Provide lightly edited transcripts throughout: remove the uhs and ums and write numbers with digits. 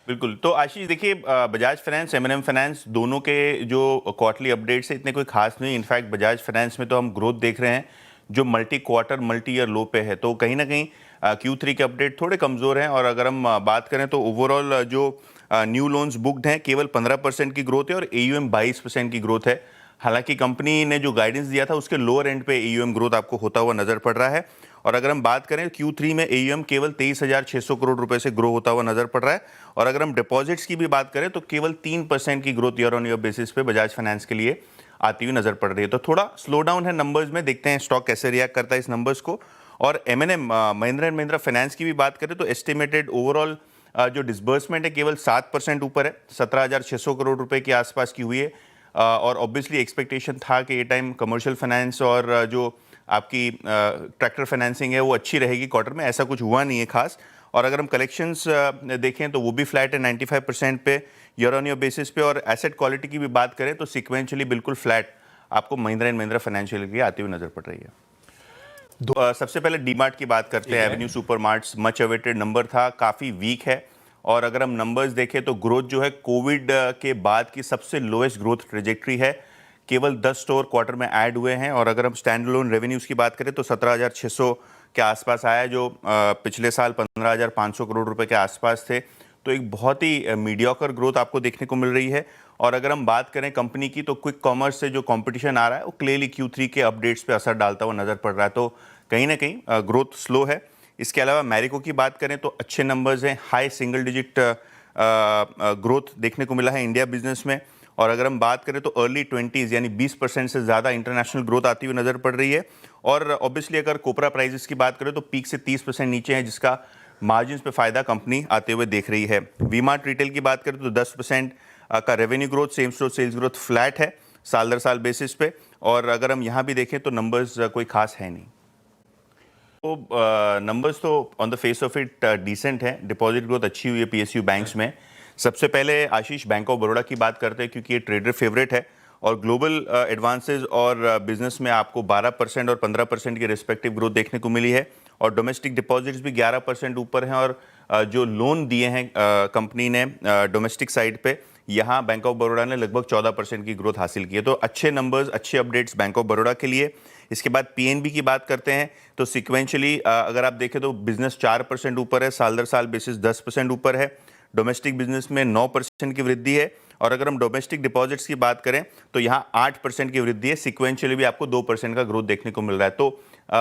बिल्कुल। तो आशीष देखिए, बजाज फाइनेंस, एम&एम फाइनेंस दोनों के जो क्वार्टरली अपडेट्स है इतने कोई खास नहीं। इनफैक्ट बजाज फाइनेंस में तो हम ग्रोथ देख रहे हैं जो मल्टी क्वार्टर मल्टी ईयर लो पे है, तो कहीं ना कहीं Q3 के अपडेट थोड़े कमज़ोर हैं। और अगर हम बात करें तो ओवरऑल जो न्यू लोन्स बुक्ड हैं केवल 15% की ग्रोथ है और AUM 22% की ग्रोथ है। हालांकि कंपनी ने जो गाइडेंस दिया था उसके लोअर एंड पे AUM ग्रोथ आपको होता हुआ नजर पड़ रहा है। और अगर हम बात करें Q3 में AUM केवल 23,600 करोड़ रुपए से ग्रो होता हुआ नजर पड़ रहा है। और अगर हम डिपॉजिट्स की भी बात करें तो केवल 3% की growth year on year basis पे बजाज फाइनेंस के लिए आती हुई नजर पड़ रही है। तो थोड़ा स्लो डाउन है नंबर्स में, देखते हैं स्टॉक कैसे रिएक्ट करता है इस नंबर्स को। और M&M Mahindra and Mahindra finance की भी बात करें तो एस्टिमेटेड ओवरऑल जो डिसबर्समेंट है केवल 7% ऊपर है, 17,600 करोड़ रुपए के आसपास की हुई है। और ऑब्वियसली एक्सपेक्टेशन था कि ये टाइम कमर्शियल फाइनेंस और जो आपकी ट्रैक्टर फाइनेंसिंग है वो अच्छी रहेगी क्वार्टर में, ऐसा कुछ हुआ नहीं है खास। और अगर हम कलेक्शंस देखें तो वो भी फ्लैट है 95% पे ईयर ऑन ईयर बेसिस पे। और एसेट क्वालिटी की भी बात करें तो सिक्वेंशली बिल्कुल फ्लैट आपको महिंद्रा एंड महिंद्रा फाइनेंशियल की आती हुई नजर पड़ रही है। सबसे पहले डीमार्ट की बात करते हैं। Avenue Supermarts much awaited number था, काफ़ी वीक है। और अगर हम नंबर्स देखें तो ग्रोथ जो है कोविड के बाद की सबसे लोएस्ट ग्रोथ ट्रेजेक्ट्री है। केवल 10 स्टोर क्वार्टर में ऐड हुए हैं। और अगर हम स्टैंड अलोन रेवेन्यूज की बात करें तो 17,600 के आसपास आया, जो पिछले साल 15,500 करोड़ रुपए के आसपास थे। तो एक बहुत ही मीडियोकर ग्रोथ आपको देखने को मिल रही है। और अगर हम बात करें कंपनी की तो क्विक कॉमर्स से जो कंपटीशन आ रहा है वो क्लियरली Q3 के अपडेट्स पे असर डालता हुआ नजर पड़ रहा है। तो कहीं ना कहीं ग्रोथ स्लो है। इसके अलावा मैरिको की बात करें तो अच्छे नंबर्स हैं, हाई सिंगल डिजिट ग्रोथ देखने को मिला है इंडिया बिजनेस में। और अगर हम बात करें तो अर्ली 20s यानी 20% से ज़्यादा इंटरनेशनल ग्रोथ आती हुई नज़र पड़ रही है। और ऑब्वियसली अगर कोपरा प्राइजेस की बात करें तो पीक से 30% नीचे है, जिसका मार्जिन्स पे फायदा कंपनी आते हुए देख रही है। वी-मार्ट रिटेल की बात करें तो 10% का revenue growth, same store sales growth flat है साल दर साल बेसिस पे। और अगर हम यहाँ भी देखें तो नंबर्स कोई खास है नहीं। तो नंबर्स तो on the face of it decent है। डिपॉजिट ग्रोथ अच्छी हुई है PSU बैंक्स में। सबसे पहले आशीष बैंक ऑफ बड़ौदा की बात करते हैं क्योंकि ये ट्रेडर फेवरेट है। और ग्लोबल एडवांसेस और बिजनेस में आपको 12% और 15% की रिस्पेक्टिव ग्रोथ देखने को मिली है। और डोमेस्टिक डिपॉजिट्स भी 11% ऊपर हैं। और जो लोन दिए हैं कंपनी ने डोमेस्टिक साइड पे, यहाँ बैंक ऑफ बड़ौदा ने लगभग 14% की ग्रोथ हासिल की है। तो अच्छे नंबर्स, अच्छे अपडेट्स बैंक ऑफ बड़ौदा के लिए। इसके बाद PNB की बात करते हैं तो सिक्वेंशली अगर आप देखें तो बिजनेस 4% ऊपर है, साल दर साल बेसिस 10% ऊपर है। डोमेस्टिक बिजनेस में 9% की वृद्धि है। और अगर हम डोमेस्टिक डिपॉजिट्स की बात करें तो यहाँ 8% की वृद्धि है। सिक्वेंशली भी आपको 2% का ग्रोथ देखने को मिल रहा है। तो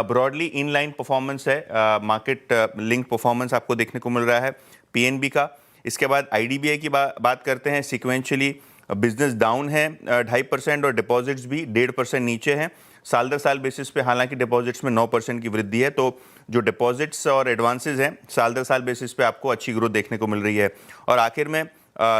ब्रॉडली इन लाइन परफॉर्मेंस है, मार्केट लिंक परफॉर्मेंस आपको देखने को मिल रहा है PNB का। इसके बाद IDBI की बात करते हैं। सिक्वेंशली बिजनेस डाउन है 2.5% और डिपॉजिट्स भी 1.5% नीचे हैं साल दर साल बेसिस पे। हालांकि डिपॉजिट्स में 9% की वृद्धि है। तो जो डिपॉजिट्स और एडवांसेस हैं साल दर साल बेसिस पे आपको अच्छी ग्रोथ देखने को मिल रही है। और आखिर में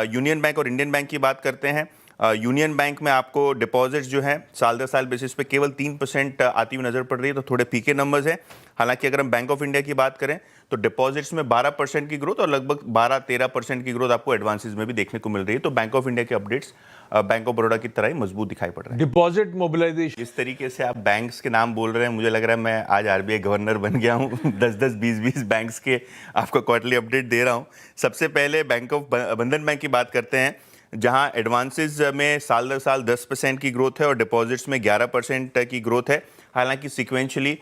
यूनियन बैंक और इंडियन बैंक की बात करते हैं। यूनियन बैंक में आपको डिपॉजिट्स जो है साल दर साल बेसिस पे केवल 3% आती हुई नजर पड़ रही है, तो थोड़े फीके नंबर्स हैं। हालांकि अगर हम बैंक ऑफ इंडिया की बात करें तो डिपॉजिट्स में 12% की ग्रोथ और लगभग 12-13% की ग्रोथ आपको एडवांसेस में भी देखने को मिल रही है। तो बैंक ऑफ इंडिया के अपडेट्स बैंक ऑफ बड़ौदा की तरह ही मजबूत दिखाई पड़ रहे हैं। डिपॉजिट मोबिलाइजेशन, जिस तरीके से आप बैंक्स के नाम बोल रहे हैं, मुझे लग रहा है मैं आज RBI गवर्नर बन गया हूँ। 10-10, 20-20 बैंक्स के आपको क्वार्टरली अपडेट दे रहा हूँ। सबसे पहले बैंक ऑफ बंधन बैंक की बात करते हैं, जहां एडवांसेस में साल दर साल 10% की ग्रोथ है और डिपॉजिट्स में 11% की ग्रोथ है। हालांकि सिक्वेंशली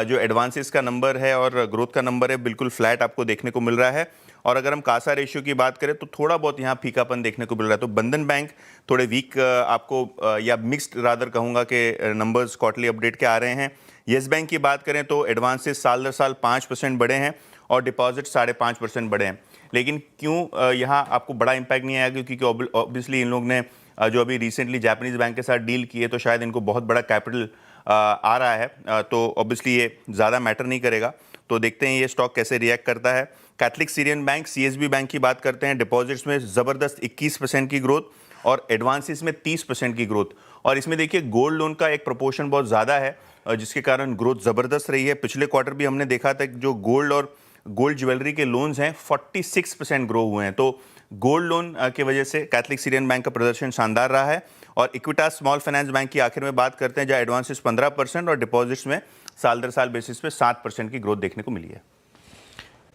जो एडवांसेस का नंबर है और ग्रोथ का नंबर है बिल्कुल फ्लैट आपको देखने को मिल रहा है। और अगर हम कासा रेशियो की बात करें तो थोड़ा बहुत यहाँ फीकापन देखने को मिल रहा है। तो बंधन बैंक थोड़े वीक आपको या मिक्स्ड रादर कहूँगा कि नंबर्स क्वार्टरली अपडेट के आ रहे हैं। येस बैंक की बात करें तो एडवांसेस साल दर साल 5% बढ़े हैं और डिपॉजिट 5.5% बढ़े हैं। लेकिन क्यों यहाँ आपको बड़ा इंपैक्ट नहीं आएगा, क्योंकि ऑब्वियसली इन लोग ने जो अभी रिसेंटली जापानीज बैंक के साथ डील की है तो शायद इनको बहुत बड़ा कैपिटल आ रहा है, तो ऑब्वियसली ये ज़्यादा मैटर नहीं करेगा। तो देखते हैं ये स्टॉक कैसे रिएक्ट करता है। Catholic Syrian bank, CSB bank की बात करते हैं। डिपॉजिट्स में ज़बरदस्त 21% की ग्रोथ और एडवांसेस में 30% की ग्रोथ। और इसमें देखिए गोल्ड लोन का एक प्रोपोर्शन बहुत ज़्यादा है, जिसके कारण ग्रोथ ज़बरदस्त रही है। पिछले क्वार्टर भी हमने देखा था कि जो गोल्ड और गोल्ड ज्वेलरी के लोन्स हैं 46% ग्रो हुए हैं। तो गोल्ड लोन की वजह से कैथलिक सीरियन बैंक का प्रदर्शन शानदार रहा है। और इक्विटास स्मॉल फाइनेंस बैंक की आखिर में बात करते हैं, जहां एडवांसेस 15% और डिपॉजिट्स में साल दर साल बेसिस पे 7% की ग्रोथ देखने को मिली है।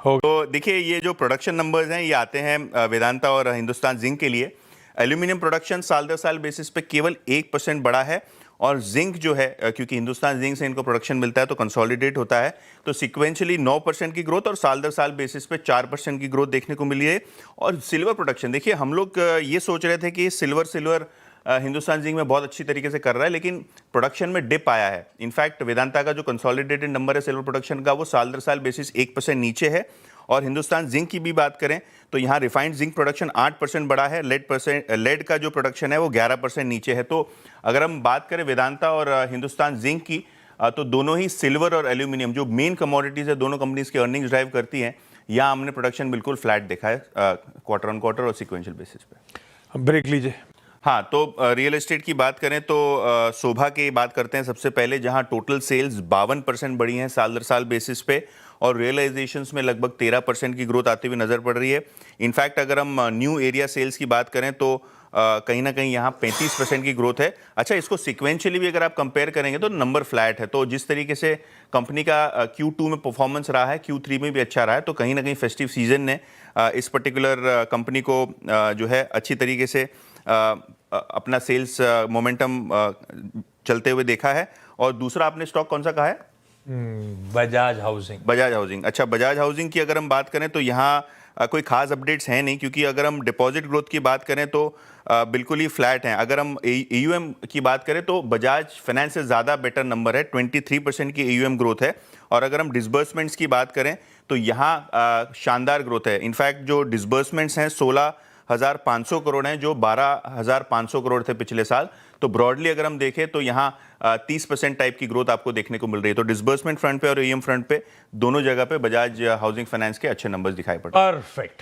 तो देखिए, ये जो प्रोडक्शन नंबर्स हैं ये आते हैं वेदांता और हिंदुस्तान जिंक के लिए। एल्यूमिनियम प्रोडक्शन साल दर साल बेसिस पे केवल 1% बढ़ा है, और जिंक जो है क्योंकि हिंदुस्तान जिंक से इनको प्रोडक्शन मिलता है तो कंसोलिडेट होता है, तो सिक्वेंशली 9% की ग्रोथ और साल दर साल बेसिस पे 4% की ग्रोथ देखने को मिली है। और सिल्वर प्रोडक्शन देखिए, हम लोग ये सोच रहे थे कि सिल्वर हिंदुस्तान जिंक में बहुत अच्छी तरीके से कर रहा है, लेकिन प्रोडक्शन में डिप आया है। इनफैक्ट वेदांता का जो कंसोलिडेटेड नंबर है सिल्वर प्रोडक्शन का, वो साल दर साल बेसिस 1% नीचे है। और हिंदुस्तान जिंक की भी बात करें तो यहाँ रिफाइंड जिंक प्रोडक्शन 8% बढ़ा है, लेड का जो प्रोडक्शन है वो 11% नीचे है। तो अगर हम बात करें वेदांता और हिंदुस्तान जिंक की, तो दोनों ही सिल्वर और एल्यूमिनियम जो मेन कमोडिटीज है, दोनों कंपनीज की अर्निंग्स ड्राइव करती हैं, यहाँ हमने प्रोडक्शन बिल्कुल फ्लैट देखा है क्वार्टर ऑन क्वार्टर और सिक्वेंशियल बेसिस पे। ब्रेक लीजिए। हाँ, तो रियल एस्टेट की बात करें तो शोभा की बात करते हैं सबसे पहले, जहां टोटल सेल्स 52% बढ़ी हैं साल दर साल बेसिस पे, और रियलाइजेशंस में लगभग 13% की ग्रोथ आती हुई नजर पड़ रही है। इनफैक्ट अगर हम न्यू एरिया सेल्स की बात करें तो कहीं ना कहीं यहाँ 35% की ग्रोथ है। अच्छा, इसको सिक्वेंशियली भी अगर आप कंपेयर करेंगे तो नंबर फ्लैट है। तो जिस तरीके से कंपनी का Q2 में परफॉर्मेंस रहा है, Q3 में भी अच्छा रहा है, तो कहीं ना कहीं फेस्टिव सीजन ने इस पर्टिकुलर कंपनी को जो है अच्छी तरीके से अपना सेल्स मोमेंटम चलते हुए देखा है। और दूसरा आपने स्टॉक कौन सा कहा है? बजाज हाउसिंग। बजाज हाउसिंग। अच्छा, बजाज हाउसिंग की अगर हम बात करें तो यहाँ कोई खास अपडेट्स हैं नहीं, क्योंकि अगर हम डिपॉजिट ग्रोथ की बात करें तो बिल्कुल ही फ्लैट हैं। अगर हम AUM की बात करें तो बजाज फाइनेंस से ज़्यादा बेटर नंबर है, 23% की AUM ग्रोथ है। और अगर हम डिसबर्समेंट्स की बात करें तो यहाँ शानदार ग्रोथ है। इनफैक्ट जो डिसबर्समेंट्स हैं 16,500 करोड़ हैं, जो 12,500 करोड़ थे पिछले साल। तो ब्रॉडली अगर हम देखें तो यहाँ 30% टाइप की ग्रोथ आपको देखने को मिल रही है। तो डिसबर्समेंट फ्रंट पे और AUM फ्रंट पे दोनों जगह पे बजाज हाउसिंग फाइनेंस के अच्छे नंबर्स दिखाई पड़ते हैं। परफेक्ट।